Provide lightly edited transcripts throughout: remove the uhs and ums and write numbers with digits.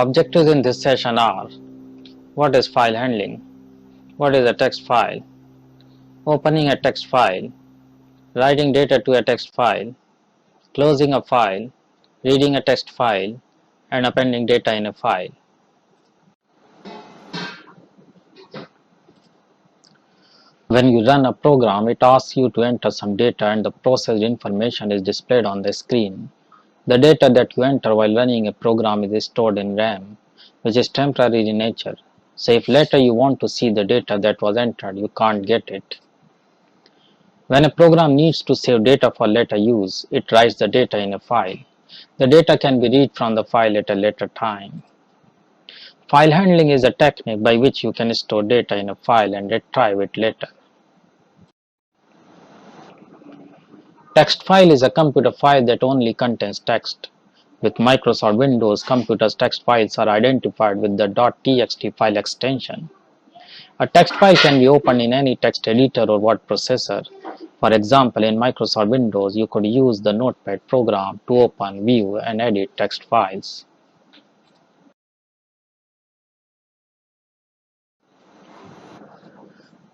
Objectives in this session are: what is file handling, what is a text file, opening a text file, writing data to a text file, closing a file, reading a text file, and appending data in a file. When you run a program, it asks you to enter some data and the processed information is displayed on the screen. The data that you enter while running a program is stored in RAM, which is temporary in nature. So if later you want to see the data that was entered, you can't get it. When a program needs to save data for later use, it writes the data in a file. The data can be read from the file at a later time. File handling is a technique by which you can store data in a file and retrieve it later. Text file is a computer file that only contains text. With Microsoft Windows, computers' text files are identified with the .txt file extension. A text file can be opened in any text editor or word processor. For example, in Microsoft Windows, you could use the Notepad program to open, view, and edit text files.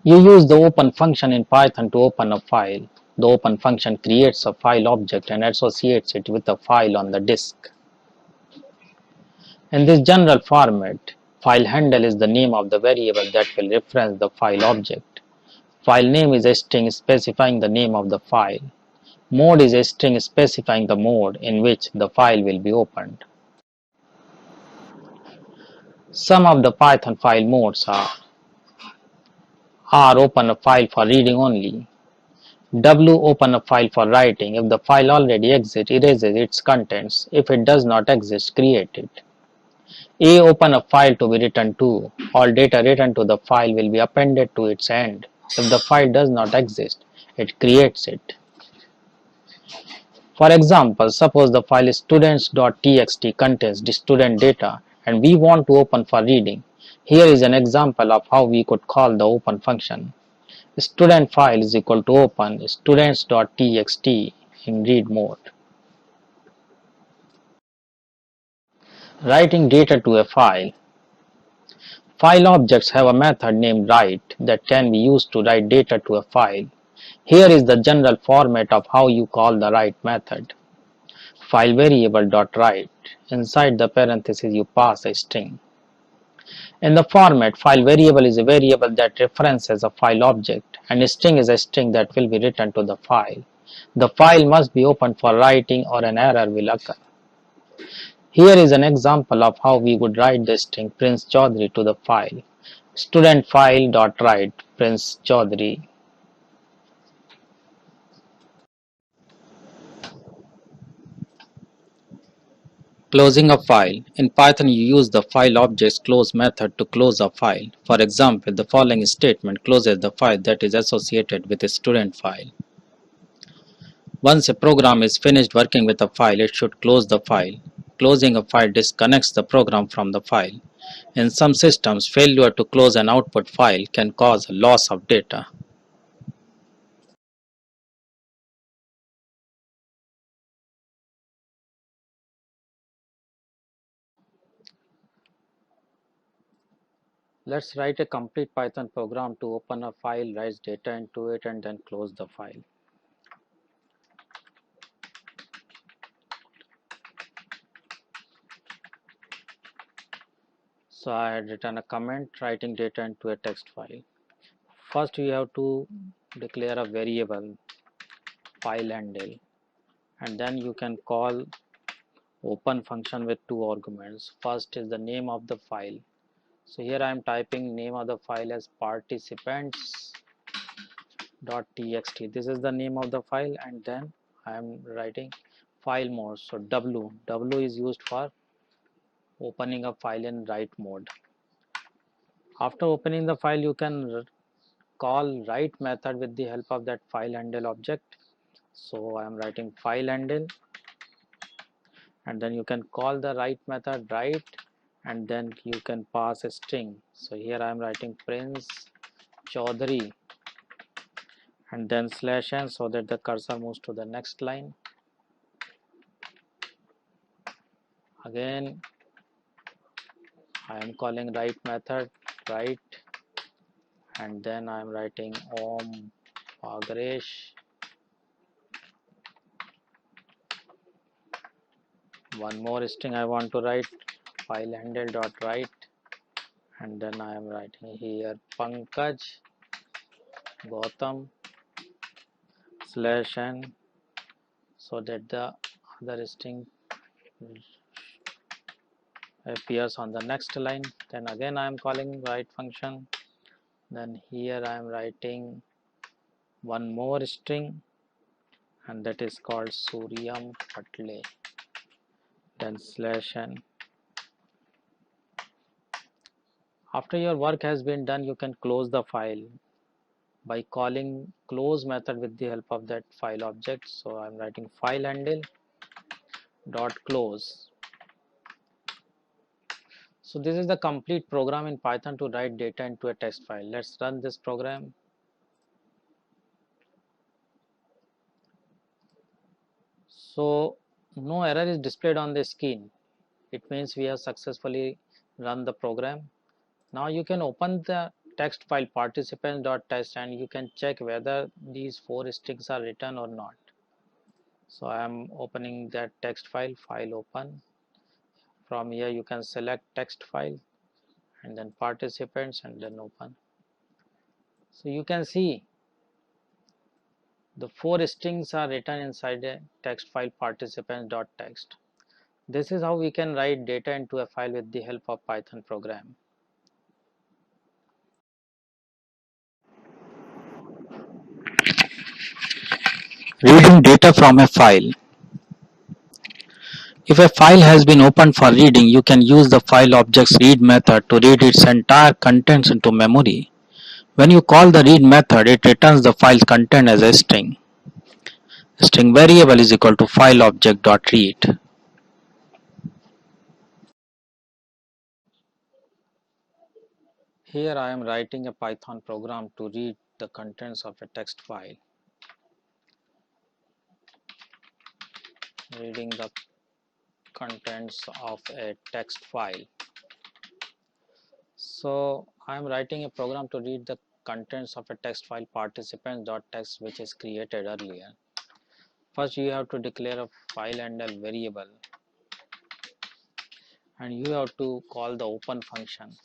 You use the open function in Python to open a file. The open function creates a file object and associates it with a file on the disk. In this general format, file handle is the name of the variable that will reference the file object. File name is a string specifying the name of the file. Mode is a string specifying the mode in which the file will be opened. Some of the Python file modes are: R. Open a file for reading only. W. Open a file for writing. If the file already exists, erases its contents. If it does not exist, create it. A. Open a file to be written to. All data written to the file will be appended to its end. If the file does not exist, it creates it. For example, suppose the file students.txt contains the student data and we want to open for reading. Here is an example of how we could call the open function. Student file is equal to open students.txt in read mode. Writing data to a file. File objects have a method named write that can be used to write data to a file. Here is the general format of how you call the write method. File variable.write. Inside the parenthesis you pass a string. In the format, file variable is a variable that references a file object and a string is a string that will be written to the file. The file must be opened for writing or an error will occur. Here is an example of how we would write the string Prince Chaudhary to the file. Student file.write Prince Chaudhary. Closing a file. In Python, you use the file object's close method to close a file. For example, the following statement closes the file that is associated with a student file. Once a program is finished working with a file, it should close the file. Closing a file disconnects the program from the file. In some systems, failure to close an output file can cause a loss of data. Let's write a complete Python program to open a file, write data into it, and then close the file. So I had written a comment writing data into a text file. First we have to declare a variable file handle and then you can call open function with two arguments. First is the name of the file. So here I am typing name of the file as participants.txt. This is the name of the file and then I am writing file mode. So W is used for opening a file in write mode. After opening the file, you can call write method with the help of that file handle object. So I am writing file handle and then you can call the write method write and then you can pass a string. So here I am writing Prince Chaudhary and then /n so that the cursor moves to the next line. Again I am calling write method write, and then I am writing om Pagresh. One more string I want to write, file handle dot write, and then I am writing here Pankaj Gautam slash n, so that the other string appears on the next line. Then again I am calling write function. Then here I am writing one more string, and that is called Suryam Patle. Then slash n. After your work has been done, you can close the file by calling close method with the help of that file object. So I am writing file handle dot close. So this is the complete program in Python to write data into a text file. Let's run this program. So no error is displayed on the screen. It means we have successfully run the program. Now you can open the text file participants.txt and you can check whether these 4 strings are written or not. So I am opening that text file, file open. From here you can select text file and then participants and then open. So you can see the 4 strings are written inside a text file participants.txt. This is how we can write data into a file with the help of Python program. Reading data from a file. If a file has been opened for reading, you can use the file object's read method to read its entire contents into memory. When you call the read method, it returns the file's content as a string. String variable is equal to file object dot read. Here I am writing a Python program to read the contents of a text file. Reading the contents of a text file. So I am writing a program to read the contents of a text file participants.txt which is created earlier. First you have to declare a file handle variable and you have to call the open function.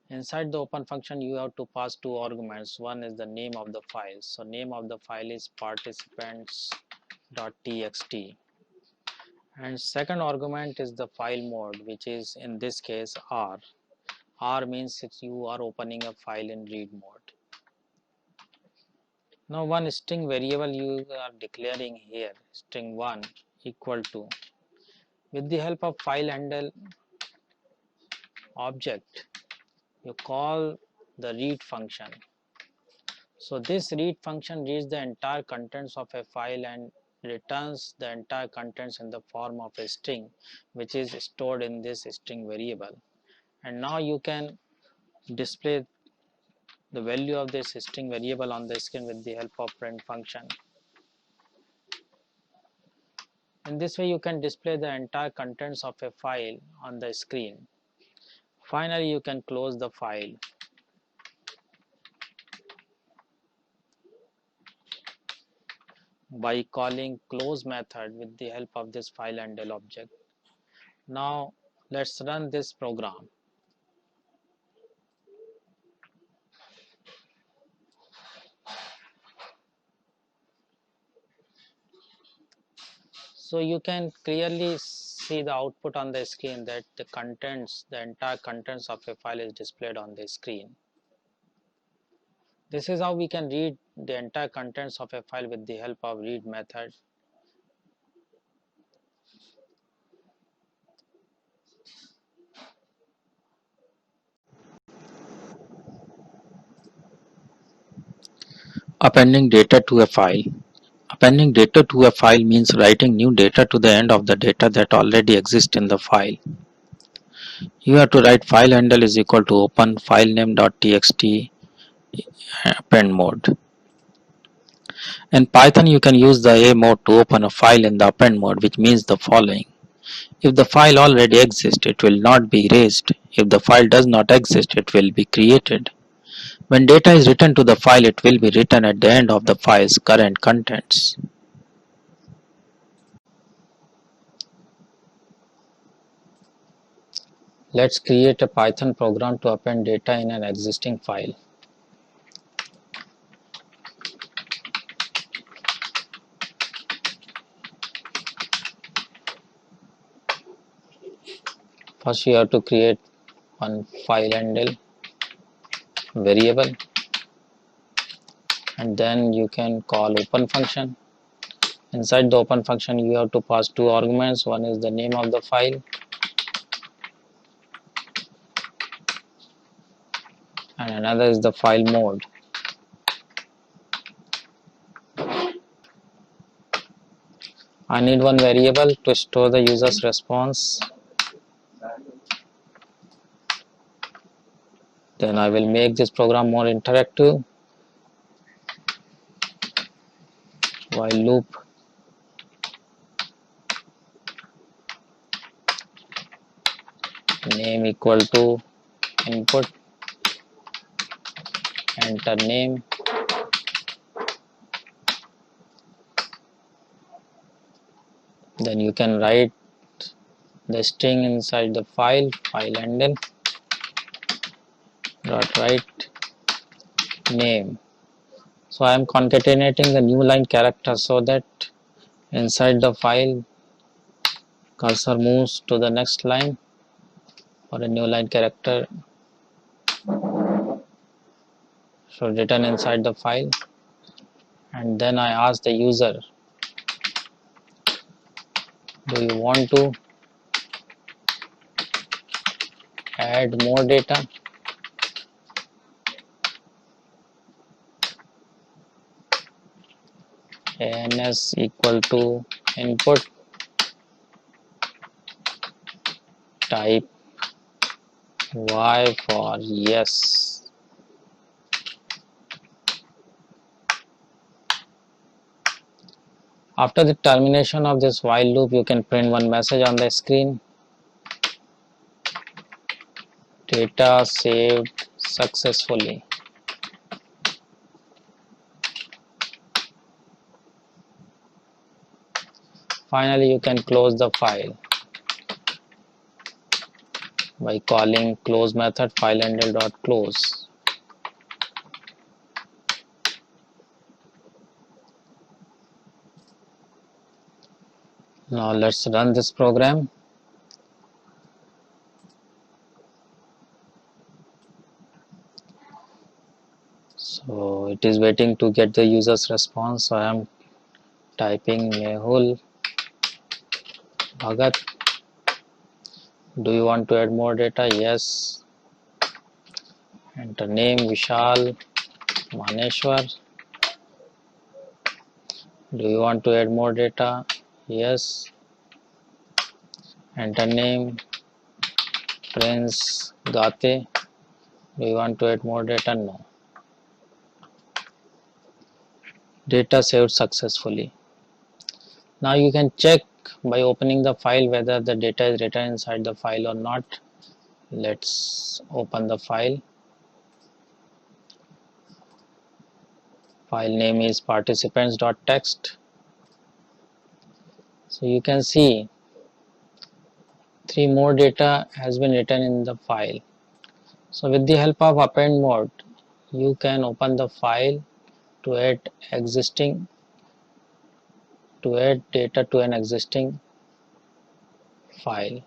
Inside the open function you have to pass 2 arguments. One is the name of the file. So name of the file is participants.txt. And second argument is the file mode, which is in this case R. R means you are opening a file in read mode. Now one string variable you are declaring here, string 1 equal to, with the help of file handle object, you call the read function. So this read function reads the entire contents of a file and returns the entire contents in the form of a string which is stored in this string variable. And now you can display the value of this string variable on the screen with the help of print function. In this way you can display the entire contents of a file on the screen. Finally you can close the file. By calling close method with the help of this file handle object. Now let's run this program. So you can clearly see the output on the screen that the entire contents of a file is displayed on the screen. This is how we can read the entire contents of a file with the help of read method. Appending data to a file. Appending data to a file means writing new data to the end of the data that already exists in the file. You have to write file handle is equal to open filename.txt append mode. In Python, you can use the A mode to open a file in the append mode, which means the following. If the file already exists, it will not be erased. If the file does not exist, it will be created. When data is written to the file, it will be written at the end of the file's current contents. Let's create a Python program to append data in an existing file. First, you have to create one file handle variable, and then you can call open function. Inside the open function, you have to pass two arguments. One is the name of the file, and another is the file mode. I need one variable to store the user's response. Then I will make this program more interactive. While loop, name equal to input, enter name, then you can write the string inside the file handle dot write name. So I am concatenating the new line character so that inside the file cursor moves to the next line or a new line character should return inside the file. And then I ask the user, do you want to add more data? ANS equal to input, type Y for yes. After the termination of this while loop, you can print one message on the screen. Data saved successfully. Finally, you can close the file by calling close method filehandle.close. Now let's run this program. So it is waiting to get the user's response. So I am typing Mehul Bhagat. Do you want to add more data? Yes. Enter name Vishal Maneshwar. Do you want to add more data? Yes. Enter name Prince Gate. Do you want to add more data? No. Data saved successfully. Now you can check by opening the file whether the data is written inside the file or not. Let's open the file. File name is participants.txt. So you can see 3 more data has been written in the file. So with the help of append mode, you can open the file to add data to an existing file.